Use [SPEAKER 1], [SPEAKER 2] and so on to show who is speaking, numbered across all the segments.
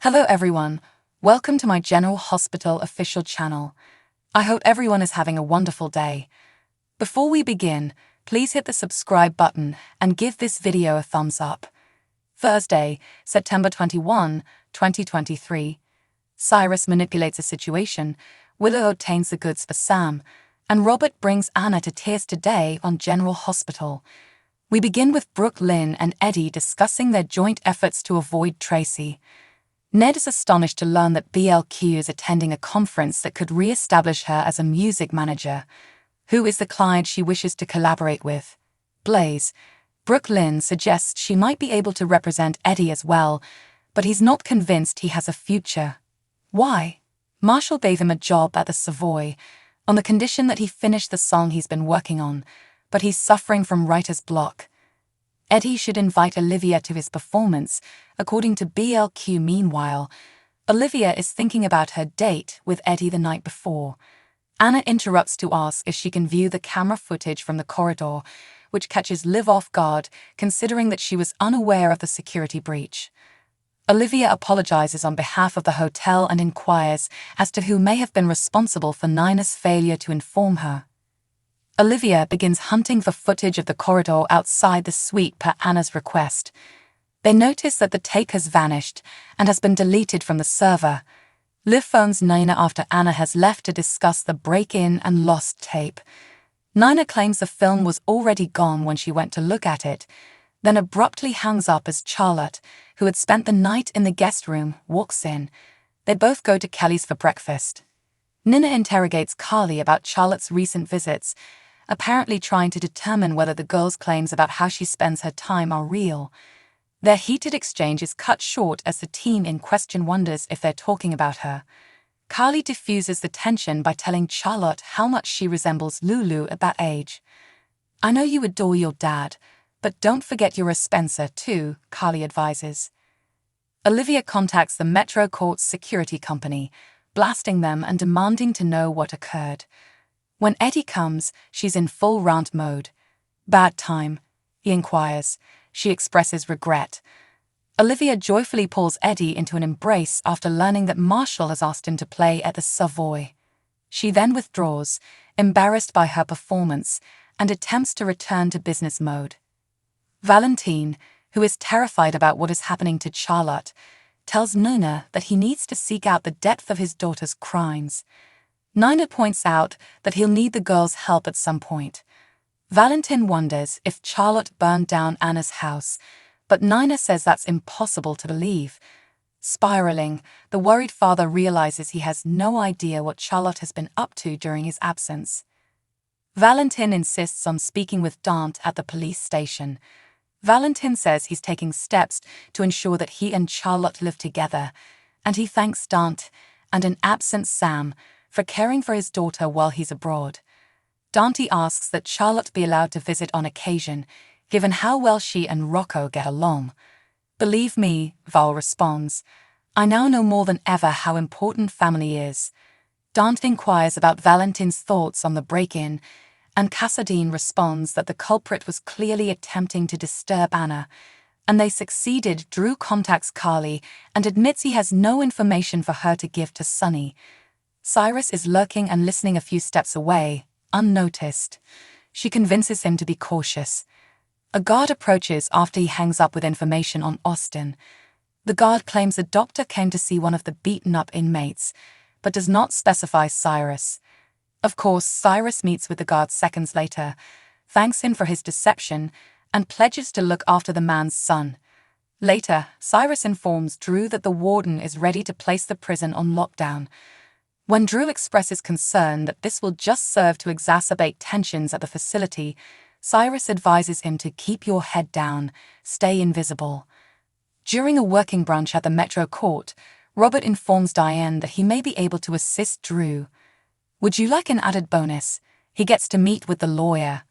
[SPEAKER 1] Hello everyone, welcome to my General Hospital official channel. I hope everyone is having a wonderful day. Before we begin, please hit the subscribe button and give this video a thumbs up. Thursday, September 21, 2023. Cyrus manipulates a situation, Willow obtains the goods for Sam, and Robert brings Anna to tears today on General Hospital. We begin with Brooke, Lynn, and Eddie discussing their joint efforts to avoid Tracy. Ned is astonished to learn that BLQ is attending a conference that could re-establish her as a music manager. Who is the client she wishes to collaborate with? Blaze. Brooke Lynn suggests she might be able to represent Eddie as well, but he's not convinced he has a future. Why? Marshall gave him a job at the Savoy, on the condition that he finish the song he's been working on, but he's suffering from writer's block. Eddie should invite Olivia to his performance, according to BLQ. Meanwhile, Olivia is thinking about her date with Eddie the night before. Anna interrupts to ask if she can view the camera footage from the corridor, which catches Liv off guard, considering that she was unaware of the security breach. Olivia apologizes on behalf of the hotel and inquires as to who may have been responsible for Nina's failure to inform her. Olivia begins hunting for footage of the corridor outside the suite per Anna's request. They notice that the tape has vanished and has been deleted from the server. Liv phones Nina after Anna has left to discuss the break-in and lost tape. Nina claims the film was already gone when she went to look at it, then abruptly hangs up as Charlotte, who had spent the night in the guest room, walks in. They both go to Kelly's for breakfast. Nina interrogates Carly about Charlotte's recent visits, apparently trying to determine whether the girl's claims about how she spends her time are real. Their heated exchange is cut short as the team in question wonders if they're talking about her. Carly diffuses the tension by telling Charlotte how much she resembles Lulu at that age. "I know you adore your dad, but don't forget you're a Spencer too," Carly advises. Olivia contacts the Metro Court's security company, blasting them and demanding to know what occurred. When Eddie comes, she's in full rant mode. "Bad time?" he inquires. She expresses regret. Olivia joyfully pulls Eddie into an embrace after learning that Marshall has asked him to play at the Savoy. She then withdraws, embarrassed by her performance, and attempts to return to business mode. Valentine, who is terrified about what is happening to Charlotte, tells Nina that he needs to seek out the depth of his daughter's crimes. Nina points out that he'll need the girl's help at some point. Valentine wonders if Charlotte burned down Anna's house, but Nina says that's impossible to believe. Spiraling, the worried father realizes he has no idea what Charlotte has been up to during his absence. Valentine insists on speaking with Dante at the police station. Valentine says he's taking steps to ensure that he and Charlotte live together, and he thanks Dante and an absent Sam for caring for his daughter while he's abroad. Dante asks that Charlotte be allowed to visit on occasion, given how well she and Rocco get along. "Believe me," Val responds, "I now know more than ever how important family is." Dante inquires about Valentine's thoughts on the break-in, and Cassadine responds that the culprit was clearly attempting to disturb Anna, and they succeeded. Drew contacts Carly and admits he has no information for her to give to Sonny. Cyrus is lurking and listening a few steps away, unnoticed. She convinces him to be cautious. A guard approaches after he hangs up with information on Austin. The guard claims a doctor came to see one of the beaten-up inmates, but does not specify Cyrus. Of course, Cyrus meets with the guard seconds later, thanks him for his deception, and pledges to look after the man's son. Later, Cyrus informs Drew that the warden is ready to place the prison on lockdown. When Drew expresses concern that this will just serve to exacerbate tensions at the facility, Cyrus advises him to keep your head down, stay invisible. During a working brunch at the Metro Court, Robert informs Diane that he may be able to assist Drew. "Would you like an added bonus?" He gets to meet with the lawyer.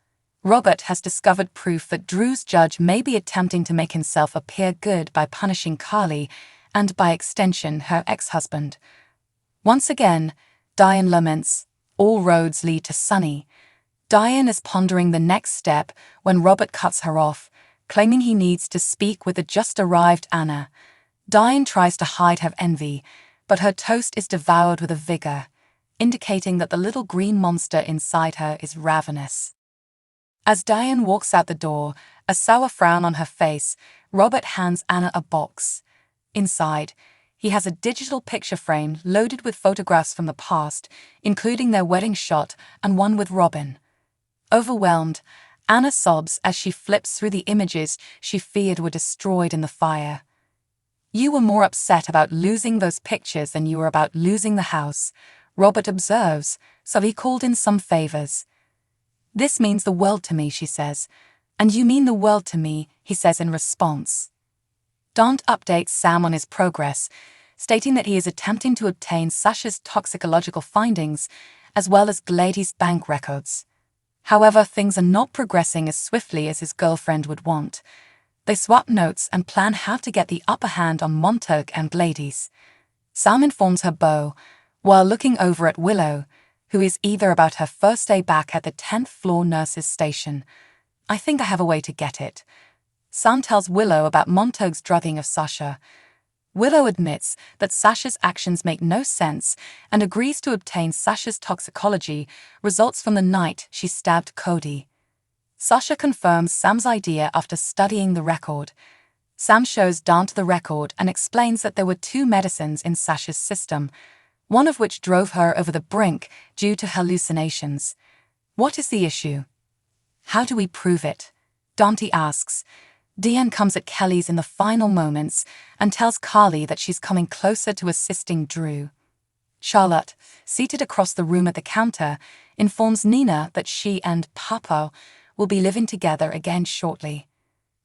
[SPEAKER 1] Robert has discovered proof that Drew's judge may be attempting to make himself appear good by punishing Carly and, by extension, her ex-husband. Once again, Diane laments, all roads lead to Sonny. Diane is pondering the next step when Robert cuts her off, claiming he needs to speak with the just-arrived Anna. Diane tries to hide her envy, but her toast is devoured with a vigor, indicating that the little green monster inside her is ravenous. As Diane walks out the door, a sour frown on her face, Robert hands Anna a box. Inside, he has a digital picture frame loaded with photographs from the past, including their wedding shot and one with Robin. Overwhelmed, Anna sobs as she flips through the images she feared were destroyed in the fire. "You were more upset about losing those pictures than you were about losing the house," Robert observes, so he called in some favors. "This means the world to me," she says. "And you mean the world to me," he says in response. Dante updates Sam on his progress, stating that he is attempting to obtain Sasha's toxicological findings as well as Glady's bank records. However, things are not progressing as swiftly as his girlfriend would want. They swap notes and plan how to get the upper hand on Montague and Glady's. Sam informs her beau, while looking over at Willow, who is eager about her first day back at the 10th floor nurse's station. "I think I have a way to get it." Sam tells Willow about Montague's drugging of Sasha. Willow admits that Sasha's actions make no sense and agrees to obtain Sasha's toxicology results from the night she stabbed Cody. Sasha confirms Sam's idea after studying the record. Sam shows Dante the record and explains that there were 2 medicines in Sasha's system, one of which drove her over the brink due to hallucinations. "What is the issue? How do we prove it?" Dante asks. Diane comes at Kelly's in the final moments and tells Carly that she's coming closer to assisting Drew. Charlotte, seated across the room at the counter, informs Nina that she and Papa will be living together again shortly.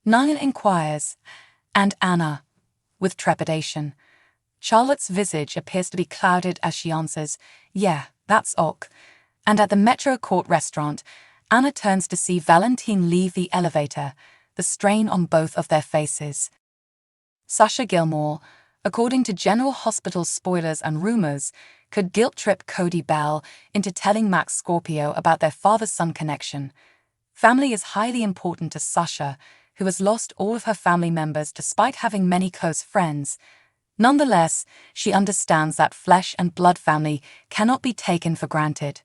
[SPEAKER 1] Nina inquires, "And Anna?" with trepidation. Charlotte's visage appears to be clouded as she answers, "Yeah, that's ok." And at the Metro Court restaurant, Anna turns to see Valentine leave the elevator, the strain on both of their faces. Sasha Gilmore, according to General Hospital spoilers and rumors, could guilt-trip Cody Bell into telling Max Scorpio about their father-son connection. Family is highly important to Sasha, who has lost all of her family members despite having many close friends. Nonetheless, she understands that flesh and blood family cannot be taken for granted.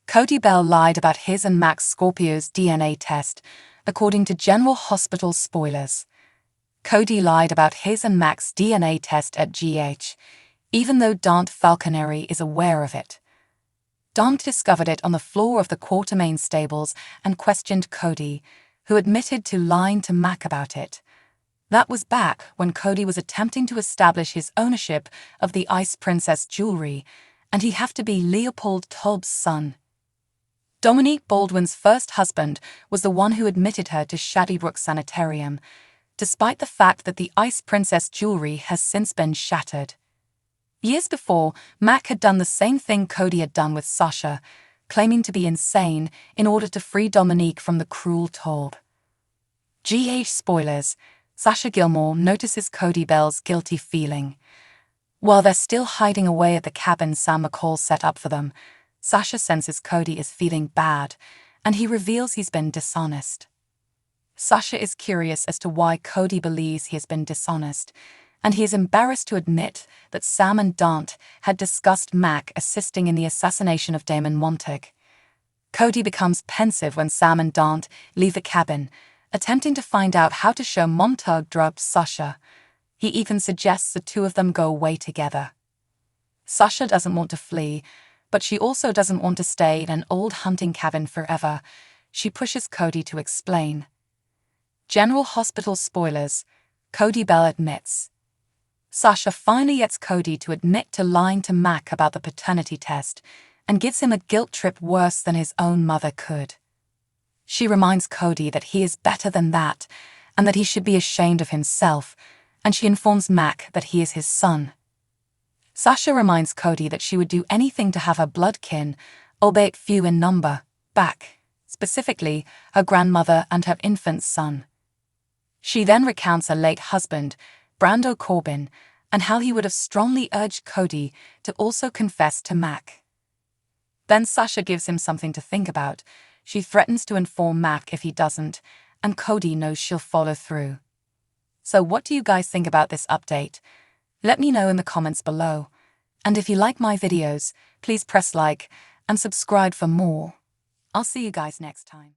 [SPEAKER 1] Cody Bell lied about his and Max Scorpio's DNA test, according to General Hospital spoilers. Cody lied about his and Max's DNA test at GH, even though Dante Falconeri is aware of it. Dante discovered it on the floor of the Quartermain stables and questioned Cody, who admitted to lying to Mac about it. That was back when Cody was attempting to establish his ownership of the Ice Princess jewelry, and he had to be Leopold Tobb's son. Dominique Baldwin's first husband was the one who admitted her to Shaddybrook Sanitarium, despite the fact that the Ice Princess jewelry has since been shattered. Years before, Mac had done the same thing Cody had done with Sasha, claiming to be insane in order to free Dominique from the cruel Tobb. GH spoilers, Sasha Gilmore notices Cody Bell's guilty feeling. While they're still hiding away at the cabin Sam McCall set up for them, Sasha senses Cody is feeling bad, and he reveals he's been dishonest. Sasha is curious as to why Cody believes he has been dishonest, and he is embarrassed to admit that Sam and Dante had discussed Mac assisting in the assassination of Damon Montague. Cody becomes pensive when Sam and Dante leave the cabin, attempting to find out how to show Montague drugged Sasha. He even suggests the 2 of them go away together. Sasha doesn't want to flee, but she also doesn't want to stay in an old hunting cabin forever. She pushes Cody to explain. General Hospital spoilers, Cody Bell admits. Sasha finally gets Cody to admit to lying to Mac about the paternity test and gives him a guilt trip worse than his own mother could. She reminds Cody that he is better than that and that he should be ashamed of himself, and she informs Mac that he is his son. Sasha reminds Cody that she would do anything to have her blood kin, albeit few in number, back, specifically her grandmother and her infant son. She then recounts her late husband, Brando Corbin, and how he would have strongly urged Cody to also confess to Mac. Then Sasha gives him something to think about. She threatens to inform Mac if he doesn't, and Cody knows she'll follow through. So what do you guys think about this update? Let me know in the comments below. And if you like my videos, please press like and subscribe for more. I'll see you guys next time.